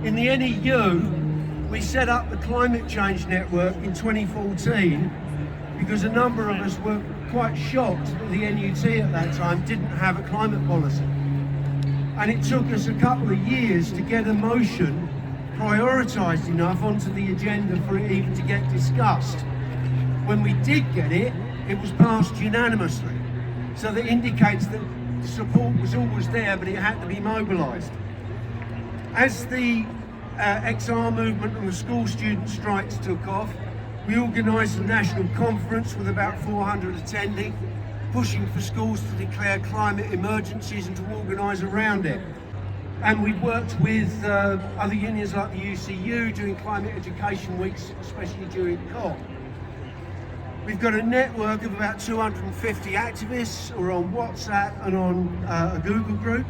In the NEU, we set up the Climate Change Network in 2014 because a number of us were quite shocked that the NUT at that time didn't have a climate policy. And it took us a couple of years to get a motion prioritised enough onto the agenda for it even to get discussed. When we did get it, it was passed unanimously. So that indicates that support was always there, but it had to be mobilised. As the XR movement and the school student strikes took off, we organised a national conference with about 400 attending, pushing for schools to declare climate emergencies and to organise around it. And we've worked with other unions like the UCU doing climate education weeks, especially during COP. We've got a network of about 250 activists who are on WhatsApp and on a Google group.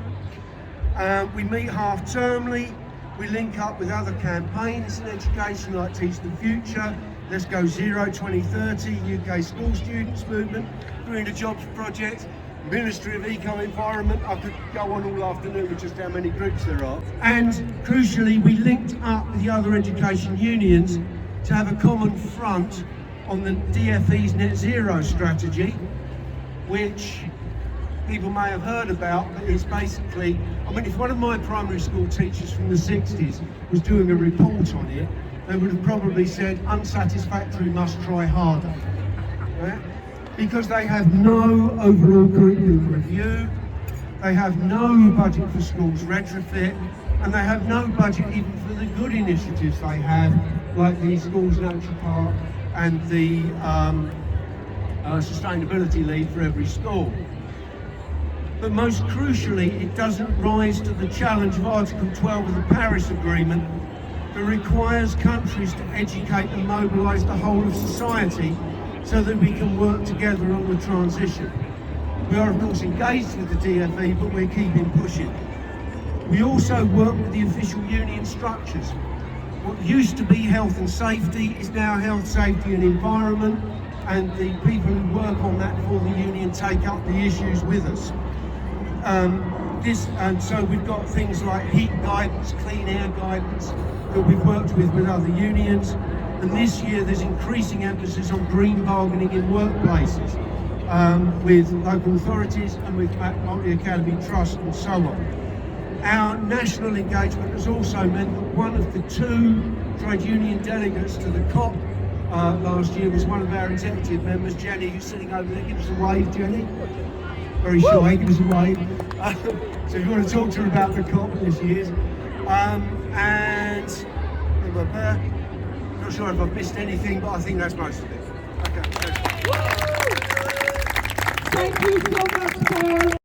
We meet half-termly. We link up with other campaigns in education like Teach the Future, Let's Go Zero 2030, UK School Students Movement, Green the Jobs Project, Ministry of Eco-Environment. I could go on all afternoon with just how many groups there are. And crucially, we linked up with the other education unions to have a common front on the DfE's net zero strategy, which people may have heard about, but it's basically, I mean, if one of my primary school teachers from the 60s was doing a report on it, they would have probably said, unsatisfactory, must try harder. Right? Because they have no overall curriculum review, they have no budget for schools retrofit, and they have no budget even for the good initiatives they have, like the Schools Nature Park and the sustainability lead for every school. But most crucially, it doesn't rise to the challenge of Article 12 of the Paris Agreement that requires countries to educate and mobilise the whole of society so that we can work together on the transition. We are of course engaged with the DfE, but we're keeping pushing. We also work with the official union structures. What used to be health and safety is now health, safety and environment, and the people who work on that for the union take up the issues with us. And so we've got things like heat guidance, clean air guidance that we've worked with other unions. And this year there's increasing emphasis on green bargaining in workplaces with local authorities and with multi-academy trust and so on. Our national engagement has also meant that one of the two trade union delegates to the COP last year was one of our executive members, Jenny, who's sitting over there. Give us a wave, Jenny. Very shy, give us a wave. So if you want to talk to her about the COP this year. And not sure if I've missed anything, but I think that's most of it. Okay. Thank you so much, Paul.